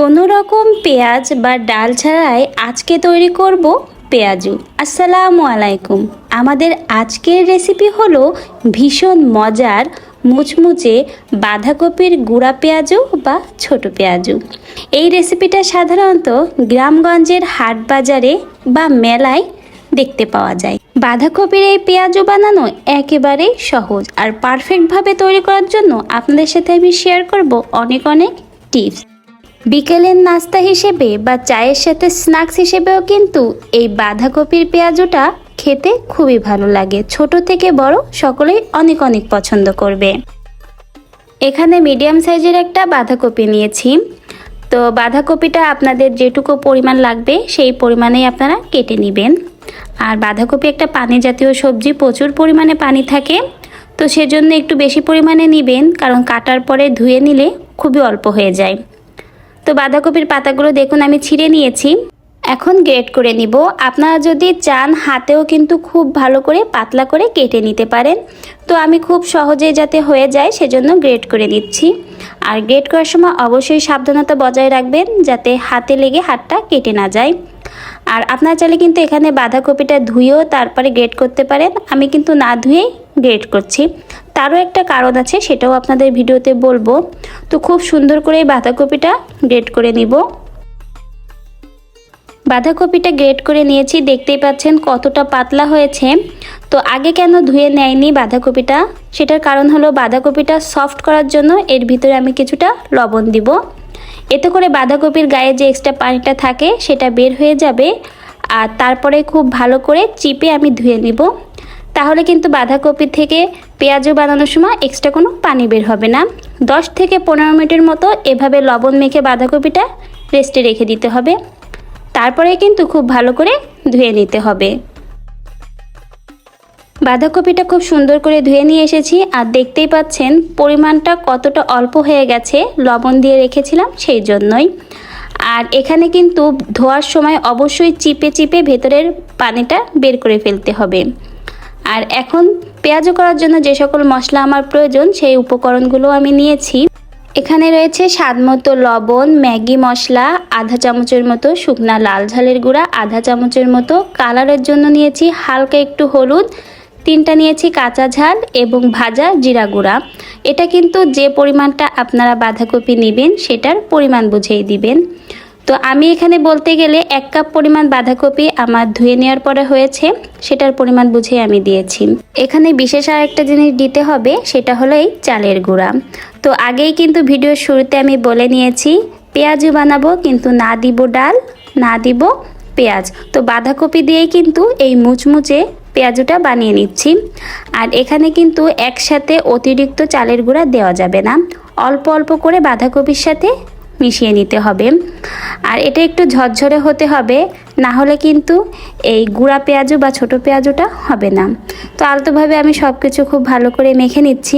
কোনো রকম পেঁয়াজ বা ডাল ছাড়াই আজকে তৈরি করব পেঁয়াজু। আসসালামু আলাইকুম। আমাদের আজকের রেসিপি হলো ভীষণ মজার মুচমুচে বাঁধাকপির গুঁড়া পেঁয়াজু বা ছোট পেঁয়াজু। এই রেসিপিটা সাধারণত গ্রামগঞ্জের হাট বাজারে বা মেলায় দেখতে পাওয়া যায়। বাঁধাকপির এই পেঁয়াজু বানানো একেবারেই সহজ, আর পারফেক্টভাবে তৈরি করার জন্য আপনাদের সাথে আমি শেয়ার করব অনেক টিপস। বিকেলের নাস্তা হিসেবে বা চায়ের সাথে স্ন্যাক্স হিসেবেও কিন্তু এই বাঁধাকপির পেঁয়াজুটা খেতে খুবই ভালো লাগে। ছোট থেকে বড় সকলেই অনেক পছন্দ করবে। এখানে মিডিয়াম সাইজের একটা বাঁধাকপি নিয়েছি। তো বাঁধাকপিটা আপনাদের যেটুকু পরিমাণ লাগবে সেই পরিমাণেই আপনারা কেটে নেবেন। আর বাঁধাকপি একটা পানি জাতীয় সবজি, প্রচুর পরিমাণে পানি থাকে, তো সেজন্য একটু বেশি পরিমাণে নেবেন, কারণ কাটার পরে ধুয়ে নিলে খুবই অল্প হয়ে যায়। তো বাঁধাকপির পাতাগুলো দেখুন আমি ছিঁড়ে নিয়েছি, এখন গ্রেট করে নিব। আপনারা যদি চান হাতেও কিন্তু খুব ভালো করে পাতলা করে কেটে নিতে পারেন। তো আমি খুব সহজেই যাতে হয়ে যায় সেজন্য গ্রেট করে নিচ্ছি। আর গ্রেট করার সময় অবশ্যই সাবধানতা বজায় রাখবেন যাতে হাতে লেগে হাতটা কেটে না যায়। আর আপনারা চাইলে কিন্তু এখানে বাঁধাকপিটা ধুয়েও তারপরে গ্রেট করতে পারেন। আমি কিন্তু না ধুয়েই গ্রেট করছি, তারও একটা কারণ আছে, সেটাও আপনাদের ভিডিওতে বলবো। তো খুব সুন্দর করে বাঁধাকপিটা গ্রেট করে নিব। বাঁধাকপিটা গ্রেট করে নিয়েছি, দেখতেই পাচ্ছেন কতটা পাতলা হয়েছে। তো আগে কেন ধুয়ে নেয়নি বাঁধাকপিটা, সেটার কারণ হলো বাঁধাকপিটা সফট করার জন্য এর ভিতরে আমি কিছুটা লবণ দিব। এতে করে বাঁধাকপির গায়ে যে এক্সট্রা পানিটা থাকে সেটা বের হয়ে যাবে। আর তারপরে খুব ভালো করে চিপে আমি ধুয়ে নিব, তাহলে কিন্তু বাঁধাকপি থেকে পেঁয়াজু বানানোর সময় এক্সট্রা কোনো পানি বের হবে না। 10 থেকে 15 মিনিটের মতো এভাবে লবণ মেখে বাঁধাকপিটা রেস্টে রেখে দিতে হবে, তারপরে কিন্তু খুব ভালো করে ধুয়ে নিতে হবে। বাঁধাকপিটা খুব সুন্দর করে ধুয়ে নিয়ে এসেছি, আর দেখতেই পাচ্ছেন পরিমাণটা কতটা অল্প হয়ে গেছে, লবণ দিয়ে রেখেছিলাম সেই জন্যই। আর এখানে কিন্তু ধোয়ার সময় অবশ্যই চিপে চিপে ভেতরের পানিটা বের করে ফেলতে হবে। আর এখন পেঁয়াজু করার জন্য যে সকল মশলা আমার প্রয়োজন সেই উপকরণগুলো আমি নিয়েছি। এখানে রয়েছে স্বাদমতো লবণ, ম্যাগি মশলা, আধা চামচের মতো শুকনা লাল ঝালের গুঁড়া, আধা চামচের মতো কালারের জন্য নিয়েছি হালকা একটু হলুদ, 3টা নিয়েছি কাঁচা ঝাল এবং ভাজা জিরা গুঁড়া। এটা কিন্তু যে পরিমাণটা আপনারা বাঁধাকপি নেবেন সেটার পরিমাণ বুঝেই দিবেন। তো আমি এখানে বলতে গেলে 1 কাপ পরিমাণ বাঁধাকপি আমার ধুয়ে নেওয়ার পরে হয়েছে, সেটার পরিমাণ বুঝে আমি দিয়েছি। এখানে বিশেষ আরেকটা জিনিস দিতে হবে, সেটা হলো এই চালের গুঁড়া। তো আগেই কিন্তু ভিডিওর শুরুতে আমি বলে নিয়েছি পেঁয়াজু বানাবো, কিন্তু না দিব ডাল, না দিব পেঁয়াজ। তো বাঁধাকপি দিয়েই কিন্তু এই মুচমুচে পেঁয়াজুটা বানিয়ে নিচ্ছি। আর এখানে কিন্তু একসাথে অতিরিক্ত চালের গুঁড়া দেওয়া যাবে না, অল্প অল্প করে বাঁধাকপির সাথে মিশিয়ে নিতে হবে। আর এটা একটু ঝরঝরে হতে হবে, না হলে কিন্তু এই গুঁড়া পেঁয়াজু বা ছোট পেঁয়াজুটা হবে না। তো আলতোভাবে আমি সব কিছু খুব ভালো করে মেখে নিচ্ছি।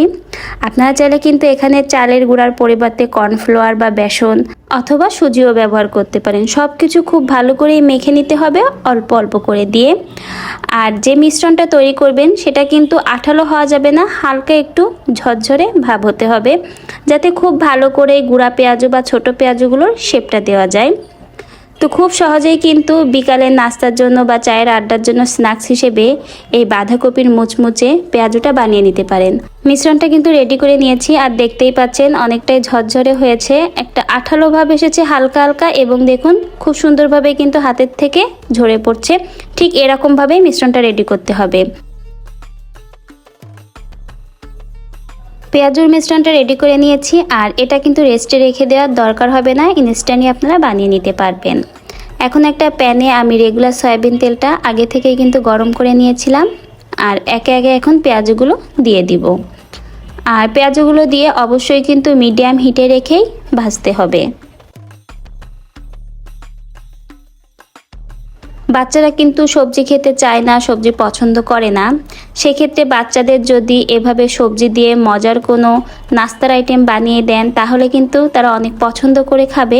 আপনারা চাইলে কিন্তু এখানে চালের গুঁড়ার পরিবর্তে কর্নফ্লাওয়ার বা বেসন অথবা সুজিও ব্যবহার করতে পারেন। সব কিছু খুব ভালো করে মেখে নিতে হবে অল্প অল্প করে দিয়ে। আর যে মিশ্রণটা তৈরি করবেন সেটা কিন্তু আঠালো হওয়া যাবে না, হালকা একটু ঝরঝরে ভাব হতে হবে, যাতে খুব ভালো করে গুঁড়া পেঁয়াজু বা ছোট পেঁয়াজুগুলোর শেপটা দেওয়া যায়। তো খুব সহজেই কিন্তু বিকালের নাস্তার জন্য বা চায়ের আড্ডার জন্য স্ন্যাক্স হিসেবে এই বাঁধাকপির মুচমুচে পেঁয়াজুটা বানিয়ে নিতে পারেন। মিশ্রণটা কিন্তু রেডি করে নিয়েছি, আর দেখতেই পাচ্ছেন অনেকটাই ঝরঝরে হয়েছে, একটা আঠালো ভাব এসেছে হালকা হালকা, এবং দেখুন খুব সুন্দরভাবে কিন্তু হাতের থেকে ঝরে পড়ছে। ঠিক এরকমভাবেই মিশ্রণটা রেডি করতে হবে। পেঁয়াজুর মিশ্রণটা রেডি করে নিয়েছি, আর এটা কিন্তু রেস্টে রেখে দেওয়ার দরকার হবে না, ইনস্ট্যান্টই আপনারা বানিয়ে নিতে পারবেন। এখন একটা প্যানে আমি রেগুলার সয়াবিন তেলটা আগে থেকেই কিন্তু গরম করে নিয়েছিলাম, আর একে একে এখন পেঁয়াজগুলো দিয়ে দিব। আর পেঁয়াজগুলো দিয়ে অবশ্যই কিন্তু মিডিয়াম হিটে রেখেই ভাজতে হবে। বাচ্চারা কিন্তু সবজি খেতে চায় না, সবজি পছন্দ করে না। সেক্ষেত্রে বাচ্চাদের যদি এভাবে সবজি দিয়ে মজার কোনো নাস্তার আইটেম বানিয়ে দেন তাহলে কিন্তু তারা অনেক পছন্দ করে খাবে।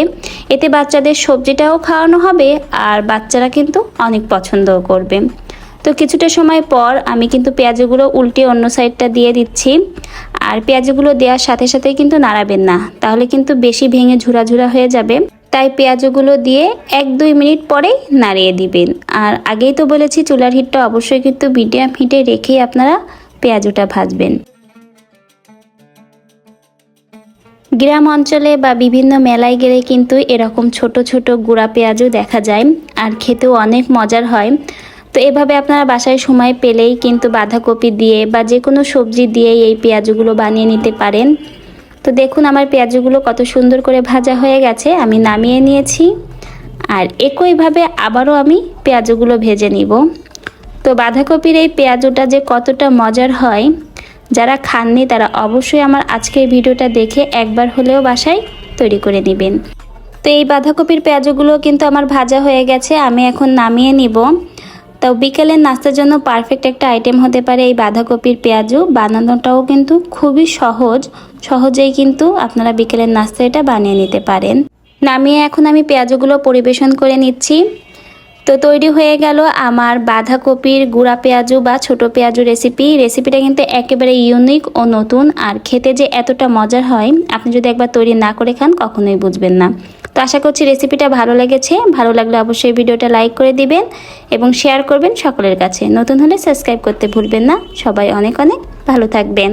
এতে বাচ্চাদের সবজিটাও খাওয়ানো হবে, আর বাচ্চারা কিন্তু অনেক পছন্দও করবে। তো কিছুটা সময় পর আমি কিন্তু পেঁয়াজগুলো উল্টে অন্য সাইডটা দিয়ে দিচ্ছি। আর পেঁয়াজগুলো দেওয়ার সাথে সাথে কিন্তু নাড়াবেন না, তাহলে কিন্তু বেশি ভেঙে ঝুরা ঝুরা হয়ে যাবে। তাই পেঁয়াজগুলো দিয়ে 1-2 মিনিট পরেই নাড়িয়ে দিবেন। আর আগেই তো বলেছি চুলার হিটটা অবশ্যই কিন্তু মিডিয়াম হিটে রেখেই আপনারা পেঁয়াজটা ভাজবেন। গ্রাম অঞ্চলে বা বিভিন্ন মেলায় গেলে কিন্তু এরকম ছোট ছোট গুঁড়া পেঁয়াজও দেখা যায়, আর খেতেও অনেক মজার হয়। তো এভাবে আপনারা বাসায় সময় পেলেই কিন্তু বাঁধাকপি দিয়ে বা যে কোনো সবজি দিয়ে এই পেঁয়াজগুলো বানিয়ে নিতে পারেন। তো দেখুন আমার পেঁয়াজগুলো কত সুন্দর করে ভাজা হয়ে গেছে, আমি নামিয়ে নিয়েছি। আর একইভাবে আবারও আমি পেঁয়াজগুলো ভেজে নিব। তো বাঁধাকপির এই পেঁয়াজটা যে কতটা মজার হয়, যারা খাননি তারা অবশ্যই আমার আজকের ভিডিওটা দেখে একবার হলেও বাসায় তৈরি করে নেবেন। তো এই বাঁধাকপির পেঁয়াজগুলো কিন্তু আমার ভাজা হয়ে গেছে, আমি এখন নামিয়ে নিব। তো বিকেলের নাস্তার জন্য পারফেক্ট একটা আইটেম হতে পারে এই বাঁধাকপির পেঁয়াজু। বানানোটাও কিন্তু খুবই সহজেই কিন্তু আপনারা বিকেলের নাস্তা এটা বানিয়ে নিতে পারেন। নামিয়ে এখন আমি পেঁয়াজগুলো পরিবেশন করে নিচ্ছি। তো তৈরি হয়ে গেল আমার বাঁধাকপির গুঁড়া পেঁয়াজু বা ছোট পেঁয়াজু রেসিপিটা কিন্তু একেবারে ইউনিক ও নতুন, আর খেতে যে এতটা মজার হয় আপনি যদি একবার তৈরি না করে খান কখনোই বুঝবেন না। তো আশা করছি রেসিপিটা ভালো লেগেছে। ভালো লাগলে অবশ্যই ভিডিওটা লাইক করে দিবেন এবং শেয়ার করবেন সকলের কাছে। নতুন হলে সাবস্ক্রাইব করতে ভুলবেন না। সবাই অনেক অনেক ভালো থাকবেন।